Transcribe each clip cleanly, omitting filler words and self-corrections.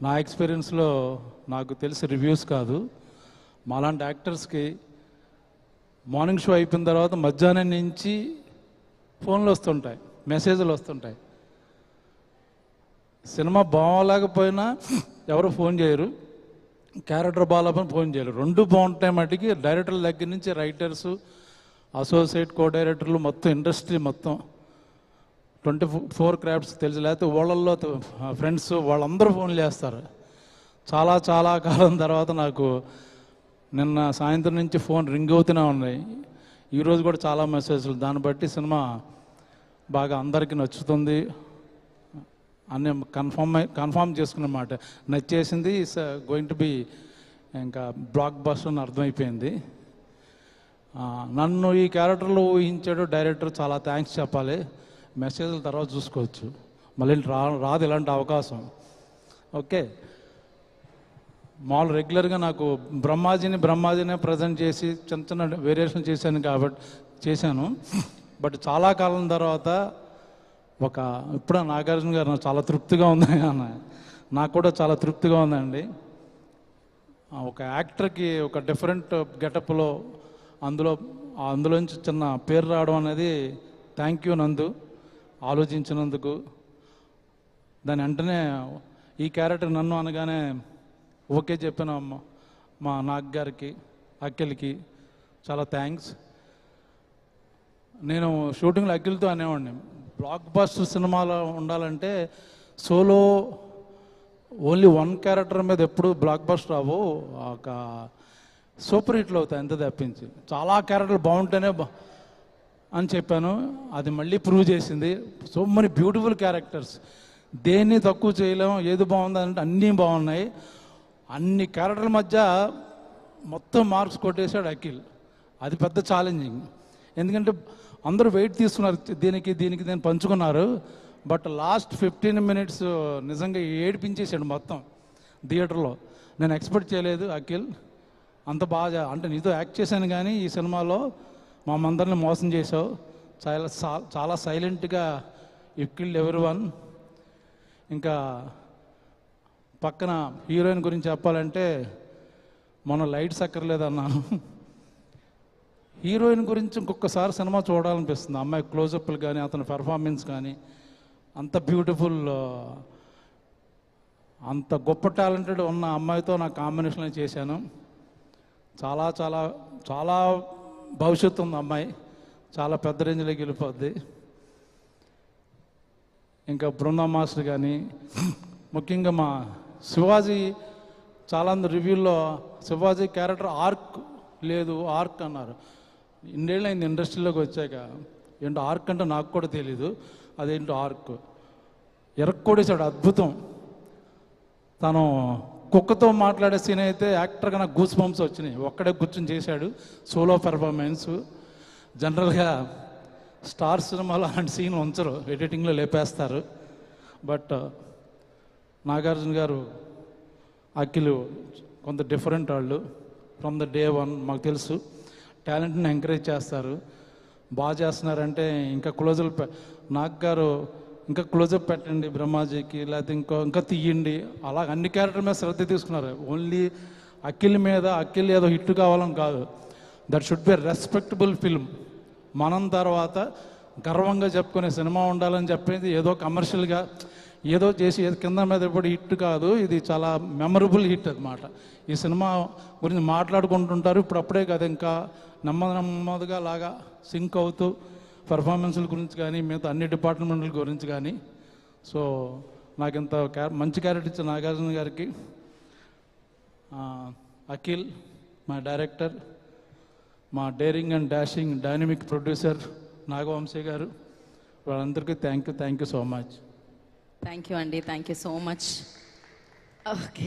నా ఎక్స్పీరియన్స్లో నాకు తెలిసి రివ్యూస్ కాదు, మాలాంటి యాక్టర్స్కి మార్నింగ్ షో అయిపోయిన తర్వాత మధ్యాహ్నం నుంచి ఫోన్లు వస్తుంటాయి, మెసేజ్లు వస్తుంటాయి. సినిమా బాగోలేకపోయినా ఎవరు ఫోన్ చేయరు, క్యారెక్టర్ బాగాలేకపోయినా ఫోన్ చేయరు. రెండు బాగుంటాయి మటుకి డైరెక్టర్ల దగ్గర నుంచి రైటర్సు, అసోసియేట్ కో డైరెక్టర్లు, మొత్తం ఇండస్ట్రీ మొత్తం 24 క్రాఫ్ట్స్ తెలుసు, లేకపోతే వాళ్ళల్లో ఫ్రెండ్స్ వాళ్ళందరూ ఫోన్లు చేస్తారు. చాలా చాలా కాలం తర్వాత నాకు నిన్న సాయంత్రం నుంచి ఫోన్ రింగ్ అవుతూనే ఉన్నాయి. ఈరోజు కూడా చాలా మెసేజ్లు. దాన్ని బట్టి సినిమా బాగా అందరికీ నచ్చుతుంది అని కన్ఫామ్ చేసుకున్నమాట. నచ్చేసింది, ఇట్స్ గోయింగ్ టు బి ఇంకా బ్లాక్ బస్టర్ అని అర్థమైపోయింది. నన్ను ఈ క్యారెక్టర్లో ఊహించాడు డైరెక్టర్, చాలా థ్యాంక్స్ చెప్పాలి. మెసేజ్ల తర్వాత చూసుకోవచ్చు, మళ్ళీ రాదు ఇలాంటి అవకాశం. ఓకే, మామూలు రెగ్యులర్గా నాకు బ్రహ్మాజీనే ప్రజెంట్ చేసి చిన్న చిన్న వేరియేషన్ చేశాను. బట్ చాలా కాలం తర్వాత ఇప్పుడు నాగార్జున గారు నాకు చాలా తృప్తిగా ఉంది అన్న, నాకు కూడా చాలా తృప్తిగా ఉందండి. ఒక యాక్టర్కి ఒక డిఫరెంట్ గెటప్లో అందులోంచి చిన్న పేరు రావడం అనేది థ్యాంక్ యూ నందు, ఆలోచించినందుకు. దాని వెంటనే ఈ క్యారెక్టర్ నన్ను అనగానే ఓకే చెప్పాను మా నాగ్ గారికి, అఖిల్కి చాలా థ్యాంక్స్. నేను షూటింగ్లో అఖిల్తో అనేవాడిని, బ్లాక్ బస్టర్ సినిమాలో ఉండాలంటే సోలో ఓన్లీ వన్ క్యారెక్టర్ మీద ఎప్పుడు బ్లాక్ బస్టర్ అవ్వు, ఒక సూపర్ హిట్లు అవుతాయి ఎంత తప్పించి. చాలా క్యారెక్టర్లు బాగుంటేనే అని చెప్పాను, అది మళ్ళీ ప్రూవ్ చేసింది. సో మెనీ బ్యూటిఫుల్ క్యారెక్టర్స్, దేన్ని తక్కువ చేయలేము. ఏది బాగుందంటే అన్నీ బాగున్నాయి. అన్ని క్యారెక్టర్ల మధ్య మొత్తం మార్క్స్ కొట్టేశాడు అఖిల్. అది పెద్ద ఛాలెంజింగ్, ఎందుకంటే అందరూ వెయిట్ తీసుకున్నారు, దీనికి పంచుకున్నారు. బట్ లాస్ట్ 15 minutes నిజంగా ఏడిపించేసాడు మొత్తం థియేటర్లో. నేను ఎక్స్పెక్ట్ చేయలేదు అఖిల్ అంత బాగా, అంటే నీతో యాక్ట్ చేశాను కానీ ఈ సినిమాలో మా అందరిని మోసం చేసావు. చాలా సైలెంట్గా యు కిల్డ్ ఎవ్రీవన్. ఇంకా పక్కన హీరోయిన్ గురించి చెప్పాలంటే మొన్న లైట్స్ అక్కర్లేదన్నాను. హీరోయిన్ గురించి ఇంకొకసారి సినిమా చూడాలనిపిస్తుంది. అమ్మాయి క్లోజప్లు కానీ అతని పెర్ఫార్మెన్స్ కానీ అంత బ్యూటిఫుల్, అంత గొప్ప టాలెంటెడ్ ఉన్న అమ్మాయితో నా కాంబినేషన్లో చేశాను. చాలా చాలా చాలా భవిష్యత్తు ఉంది అమ్మాయి, చాలా పెద్ద రేంజ్లోకి వెళ్ళిపోద్ది. ఇంకా బృందా మాస్టర్ కానీ, ముఖ్యంగా మా శివాజీ, చాలా రివ్యూల్లో శివాజీ క్యారెక్టర్ ఆర్క్ అన్నారు. ఇన్నేళ్ళు అయింది ఇండస్ట్రీలోకి వచ్చాక, ఏంటో ఆర్క్ అంటే నాకు కూడా తెలీదు. అదేంటో ఆర్క్ ఎరక్కొడేశాడు, అద్భుతం. తను కుక్కతో మాట్లాడే సీన్ అయితే యాక్టర్గా నాకు గూస్ బంప్స్ వచ్చినాయి. ఒక్కడే కూర్చొని చేశాడు సోలో పెర్ఫార్మెన్స్. జనరల్గా స్టార్ సినిమాలో అలాంటి సీన్ ఉంచరు, ఎడిటింగ్లో లేపేస్తారు. బట్ నాగార్జున గారు, అఖిల్ కొంత డిఫరెంట్ వాళ్ళు. ఫ్రమ్ ద డే వన్ మాకు తెలుసు, టాలెంట్ని ఎంకరేజ్ చేస్తారు. బాగా చేస్తున్నారంటే ఇంకా నాగ్ గారు ఇంకా క్లోజప్ పెట్టండి బ్రహ్మాజీకి, లేకపోతే ఇంకా తీయండి, అలా అన్ని క్యారెక్టర్ మీద శ్రద్ధ తీసుకున్నారు. ఓన్లీ అఖిల్ మీద, అఖిల్ ఏదో హిట్ కావాలని కాదు, that should be respectable film. మనం తర్వాత గర్వంగా చెప్పుకునే సినిమా ఉండాలని చెప్పేది ఏదో కమర్షియల్గా ఏదో చేసి కింద మీద ఇప్పుడు హిట్ కాదు, ఇది చాలా మెమరబుల్ హిట్ అన్నమాట. ఈ సినిమా గురించి మాట్లాడుకుంటుంటారు అప్పుడే కదా, ఇంకా నెమ్మదిగా లాగా సింక్ అవుతూ పెర్ఫార్మెన్స్ల గురించి కానీ మిగతా అన్ని డిపార్ట్మెంట్ల గురించి కానీ. సో నాకు ఇంత మంచి క్యారెక్టర్ ఇచ్చిన నాగార్జున గారికి, అఖిల్ మా డైరెక్టర్, మా daring and dashing dynamic producer Nagavamsi గారు, వాళ్ళందరికీ thank you so much. Thank you అండి, thank you so much. Okay,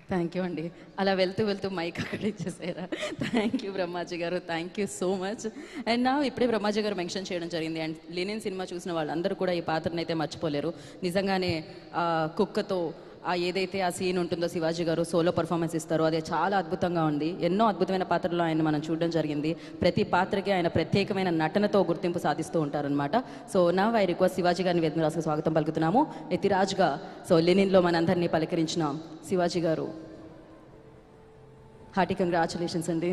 thank you అండి. అలా వెళ్తూ మైక్ అక్కడ ఇచ్చేసారా. థ్యాంక్ యూ బ్రహ్మాజీ గారు, thank you so much. And ఇప్పుడే బ్రహ్మాజీ గారు మెన్షన్ చేయడం జరిగింది, అండ్ లెనిన్ సినిమా చూసిన వాళ్ళందరూ కూడా ఈ పాత్రను అయితే మర్చిపోలేరు. నిజంగానే కుక్కతో ఏదైతే ఆ సీన్ ఉంటుందో శివాజీ గారు సోలో పర్ఫార్మెన్స్ ఇస్తారో అది చాలా అద్భుతంగా ఉంది. ఎన్నో అద్భుతమైన పాత్రలో ఆయన మనం చూడడం జరిగింది. ప్రతి పాత్రకి ఆయన ప్రత్యేకమైన నటనతో గుర్తింపు సాధిస్తూ ఉంటారనమాట. సో నా ఐ రిక్వెస్ట్ శివాజీ గారిని వేదిక రాసుకు స్వాగతం పలుకుతున్నాము. ఎతిరాజ్గా సో లెనిన్లో మనందరినీ పలకరించిన శివాజీ గారు, హార్టీ కంగ్రాచులేషన్స్ అండి.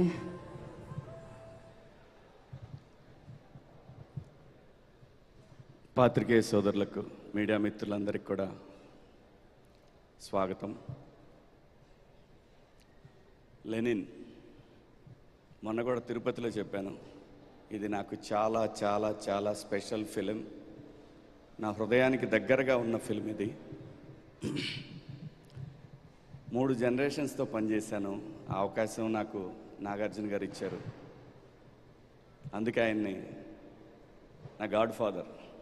పాత్రికేయ సోదరులకు, మీడియా మిత్రులందరికీ కూడా స్వాగతం. లెనిన్ మొన్న కూడా తిరుపతిలో చెప్పాను, ఇది నాకు చాలా చాలా చాలా స్పెషల్ ఫిలిం. నా హృదయానికి దగ్గరగా ఉన్న ఫిలిం ఇది. 3 జనరేషన్స్తో పనిచేశాను. ఆ అవకాశం నాకు నాగార్జున గారు ఇచ్చారు. అందుకే ఆయన్ని నా గాడ్ ఫాదర్